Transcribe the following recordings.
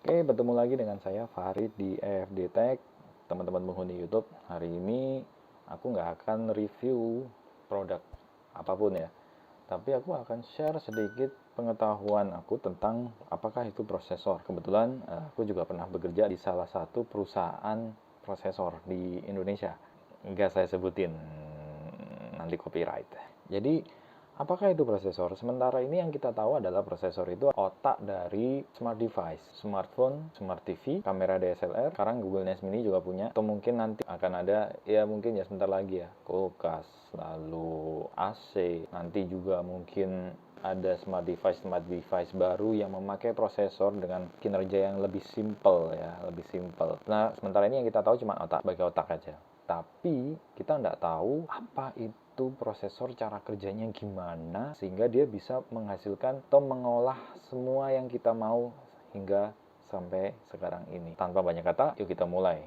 Oke, bertemu lagi dengan saya Farid di EFD Tech, teman-teman penghuni YouTube. Hari ini aku nggak akan review produk apapun ya, tapi aku akan share sedikit pengetahuan aku tentang apakah itu prosesor. Kebetulan aku juga pernah bekerja di salah satu perusahaan prosesor di Indonesia. Nggak saya sebutin, nanti copyright. Jadi apakah itu prosesor? Sementara ini yang kita tahu adalah prosesor itu otak dari smart device, smartphone, smart TV, kamera DSLR. Sekarang Google Nest Mini juga punya. Atau mungkin nanti akan ada, ya mungkin ya sebentar lagi ya, kulkas, lalu AC. Nanti juga mungkin ada smart device baru yang memakai prosesor dengan kinerja yang lebih simple ya, lebih simple. Nah, sementara ini yang kita tahu cuma otak, sebagai otak aja. Tapi kita nggak tahu apa itu prosesor, cara kerjanya gimana sehingga dia bisa menghasilkan atau mengolah semua yang kita mau hingga sampai sekarang ini. Tanpa banyak kata, yuk kita mulai.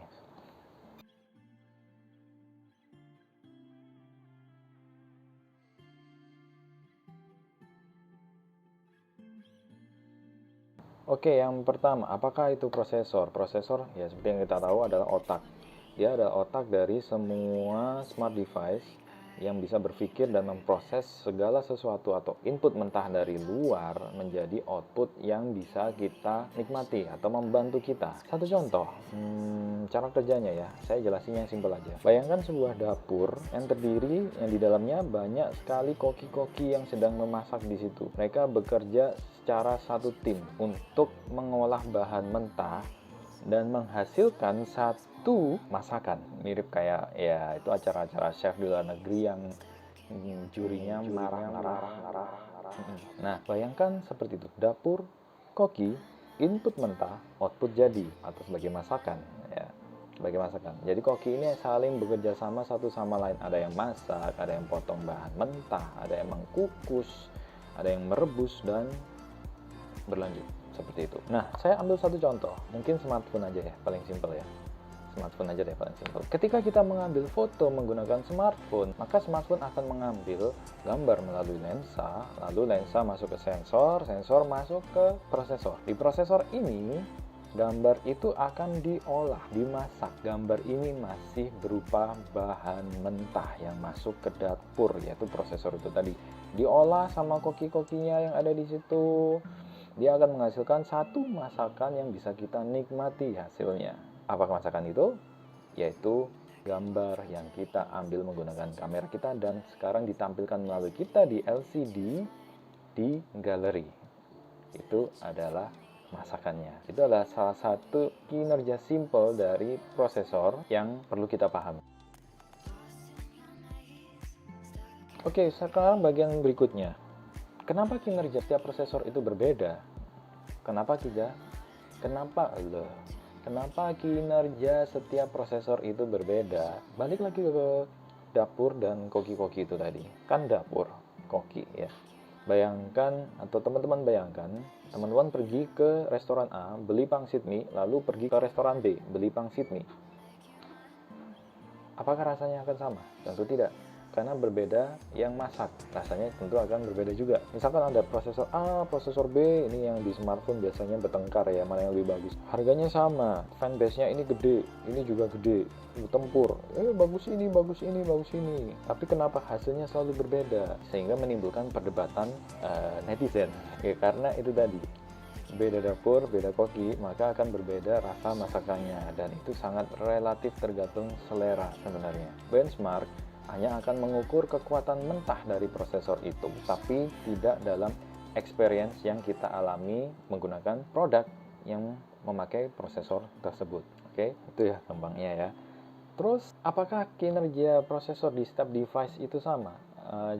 Oke, yang pertama, apakah itu prosesor? Prosesor, ya seperti yang kita tahu adalah otak. Dia adalah otak dari semua smart device yang bisa berpikir dan memproses segala sesuatu atau input mentah dari luar menjadi output yang bisa kita nikmati atau membantu kita. Satu contoh, cara kerjanya ya, saya jelasin yang simpel aja. Bayangkan sebuah dapur yang terdiri, yang di dalamnya banyak sekali koki-koki yang sedang memasak di situ. Mereka bekerja secara satu tim untuk mengolah bahan mentah dan menghasilkan satu masakan. Mirip kayak ya itu acara-acara chef di luar negeri yang jurinya marah-marah. Nah, bayangkan seperti itu. Dapur, koki, input mentah, output jadi atau sebagai masakan ya. Sebagai masakan. Jadi koki ini saling bekerja sama satu sama lain. Ada yang masak, ada yang potong bahan mentah, ada yang mengkukus, ada yang merebus dan berlanjut seperti itu. Nah, saya ambil satu contoh, mungkin smartphone aja ya, paling simpel ya. Smartphone aja deh paling simpel. Ketika kita mengambil foto menggunakan smartphone, maka smartphone akan mengambil gambar melalui lensa, lalu lensa masuk ke sensor, sensor masuk ke prosesor. Di prosesor ini, gambar itu akan diolah, dimasak. Gambar ini masih berupa bahan mentah yang masuk ke dapur, yaitu prosesor itu tadi. Diolah sama koki-kokinya yang ada di situ. Dia akan menghasilkan satu masakan yang bisa kita nikmati hasilnya. Apa masakan itu? Yaitu gambar yang kita ambil menggunakan kamera kita dan sekarang ditampilkan melalui kita di LCD di galeri. Itu adalah masakannya. Itu adalah salah satu kinerja simple dari prosesor yang perlu kita pahami. Oke, sekarang bagian berikutnya. Kenapa kinerja setiap prosesor itu berbeda? Kenapa kinerja setiap prosesor itu berbeda? Balik lagi ke dapur dan koki-koki itu tadi. Kan dapur, koki ya. Bayangkan atau teman-teman bayangkan, teman-teman pergi ke restoran A, beli pangsit mie, lalu pergi ke restoran B, beli pangsit mie. Apakah rasanya akan sama? Tentu tidak. Karena berbeda yang masak, rasanya tentu akan berbeda juga. Misalkan ada prosesor A, prosesor B, ini yang di smartphone biasanya bertengkar ya, mana yang lebih bagus. Harganya sama, fanbase-nya ini gede, ini juga gede, tempur. Bagus ini, bagus ini, bagus ini. Tapi kenapa hasilnya selalu berbeda? Sehingga menimbulkan perdebatan netizen. Ya, karena itu tadi, beda dapur, beda koki, maka akan berbeda rasa masakannya. Dan itu sangat relatif tergantung selera sebenarnya. Benchmark hanya akan mengukur kekuatan mentah dari prosesor itu, tapi tidak dalam experience yang kita alami menggunakan produk yang memakai prosesor tersebut. Oke, itu ya gampangnya ya. Terus, apakah kinerja prosesor di setiap device itu sama?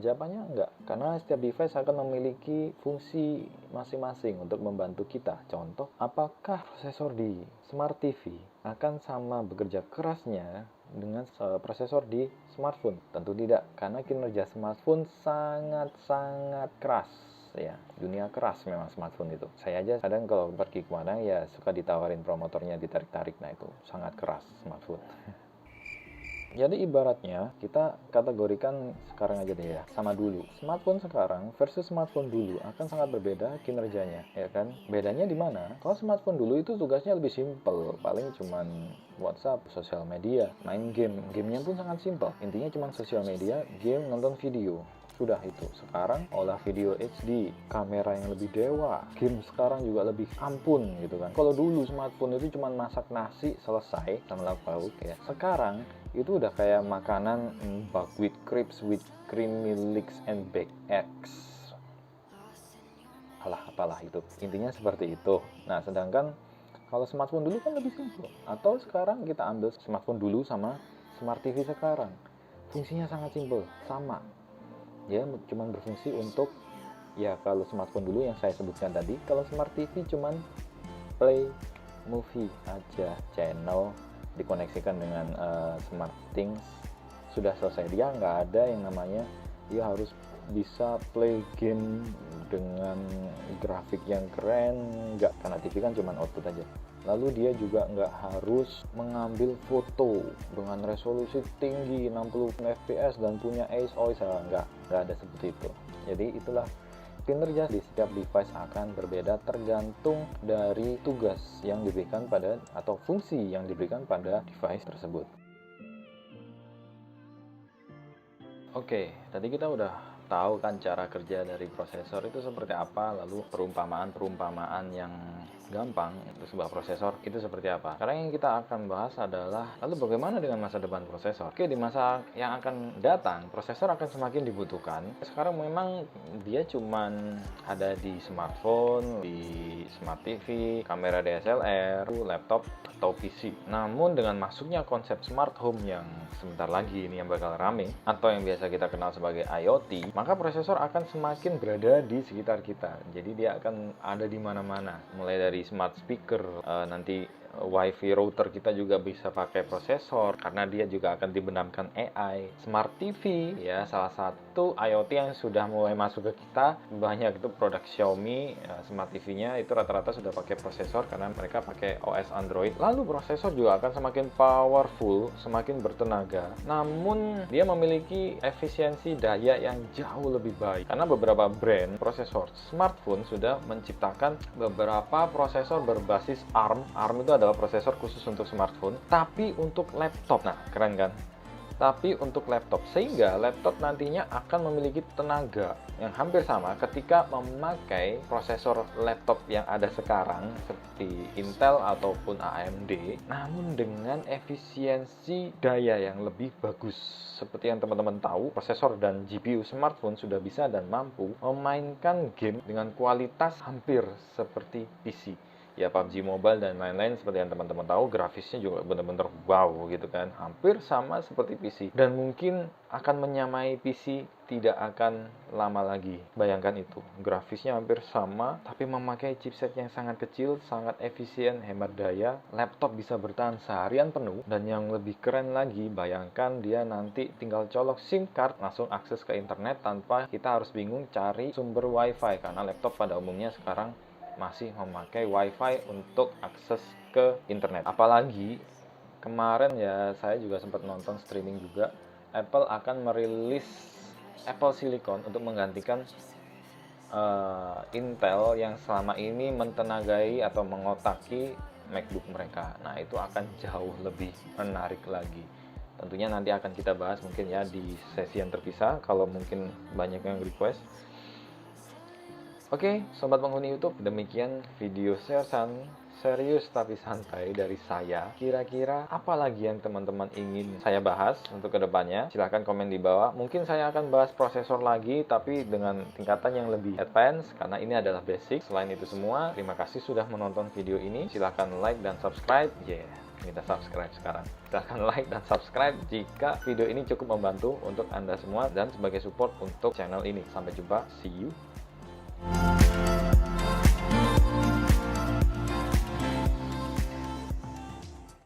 Jawabannya enggak, karena setiap device akan memiliki fungsi masing-masing untuk membantu kita. Contoh, apakah prosesor di Smart TV akan sama bekerja kerasnya dengan prosesor di smartphone? Tentu tidak, karena kinerja smartphone sangat-sangat keras ya, dunia keras memang smartphone itu. Saya aja kadang kalau pergi kemana ya suka ditawarin promotornya, ditarik-tarik, nah itu sangat keras smartphone. Jadi ibaratnya kita kategorikan sekarang aja deh ya, sama dulu. Smartphone sekarang versus smartphone dulu akan sangat berbeda kinerjanya, ya kan? Bedanya di mana? Kalau smartphone dulu itu tugasnya lebih simpel, paling cuman WhatsApp, sosial media, main game. Gamenya pun sangat simpel. Intinya cuman sosial media, game, nonton video. Sudah itu. Sekarang olah video HD, kamera yang lebih dewa, game sekarang juga lebih ampun gitu kan. Kalau dulu smartphone itu cuma masak nasi selesai sama lauk pauk ya. Sekarang itu udah kayak makanan buckwheat crepes with creamy leeks and baked eggs. Apalah itu. Intinya seperti itu. Nah, sedangkan kalau smartphone dulu kan lebih simpel. Atau sekarang kita ambil smartphone dulu sama smart TV sekarang. Fungsinya sangat simpel, sama. Ya cuman berfungsi untuk, ya kalau smartphone dulu yang saya sebutkan tadi, kalau smart TV cuman play movie aja, channel dikoneksikan dengan smart things, sudah selesai. Dia nggak ada yang namanya dia harus bisa play game dengan grafik yang keren, nggak, karena TV kan cuman output aja. Lalu dia juga nggak harus mengambil foto dengan resolusi tinggi 60 fps dan punya ISO, nggak ada seperti itu. Jadi itulah, kinerja di setiap device akan berbeda tergantung dari tugas yang diberikan pada atau fungsi yang diberikan pada device tersebut. Oke, tadi kita udah tahu kan cara kerja dari prosesor itu seperti apa, lalu perumpamaan yang gampang untuk sebuah prosesor itu seperti apa. Sekarang yang kita akan bahas adalah lalu bagaimana dengan masa depan prosesor. Oke, di masa yang akan datang prosesor akan semakin dibutuhkan. Sekarang memang dia cuman ada di smartphone, di smart TV, kamera DSLR, laptop atau PC. Namun dengan masuknya konsep smart home yang sebentar lagi ini yang bakal rame, atau yang biasa kita kenal sebagai IoT, maka prosesor akan semakin berada di sekitar kita. Jadi dia akan ada di mana-mana, mulai dari smart speaker, nanti WiFi router kita juga bisa pakai prosesor karena dia juga akan dibenamkan AI. Smart TV ya, salah satu IoT yang sudah mulai masuk ke kita. Banyak itu produk Xiaomi, smart TV-nya itu rata-rata sudah pakai prosesor karena mereka pakai OS Android. Lalu prosesor juga akan semakin powerful, semakin bertenaga. Namun dia memiliki efisiensi daya yang jauh lebih baik karena beberapa brand prosesor smartphone sudah menciptakan beberapa prosesor berbasis ARM. ARM itu adalah prosesor khusus untuk smartphone, tapi untuk laptop. Nah, keren kan? Tapi untuk laptop, sehingga laptop nantinya akan memiliki tenaga yang hampir sama ketika memakai prosesor laptop yang ada sekarang seperti Intel ataupun AMD, namun dengan efisiensi daya yang lebih bagus. Seperti yang teman-teman tahu, prosesor dan GPU smartphone sudah bisa dan mampu memainkan game dengan kualitas hampir seperti PC. Ya PUBG Mobile dan lain-lain, seperti yang teman-teman tahu, grafisnya juga benar-benar wow gitu kan, hampir sama seperti PC, dan mungkin akan menyamai PC tidak akan lama lagi. Bayangkan itu, grafisnya hampir sama tapi memakai chipset yang sangat kecil, sangat efisien, hemat daya. Laptop bisa bertahan seharian penuh, dan yang lebih keren lagi, bayangkan dia nanti tinggal colok SIM card langsung akses ke internet tanpa kita harus bingung cari sumber WiFi, karena laptop pada umumnya sekarang masih memakai WiFi untuk akses ke internet. Apalagi kemarin ya, saya juga sempat nonton streaming juga, Apple akan merilis Apple Silicon untuk menggantikan Intel yang selama ini mentenagai atau mengotaki MacBook mereka. Nah, itu akan jauh lebih menarik lagi. Tentunya nanti akan kita bahas mungkin ya di sesi yang terpisah kalau mungkin banyak yang request. Oke, sobat penghuni YouTube, demikian video serius tapi santai dari saya. Kira-kira apa lagi yang teman-teman ingin saya bahas untuk kedepannya? Silahkan komen di bawah. Mungkin saya akan bahas prosesor lagi, tapi dengan tingkatan yang lebih advance, karena ini adalah basic. Selain itu semua, terima kasih sudah menonton video ini. Silahkan like dan subscribe. Kita subscribe sekarang. Silahkan like dan subscribe jika video ini cukup membantu untuk Anda semua dan sebagai support untuk channel ini. Sampai jumpa, see you.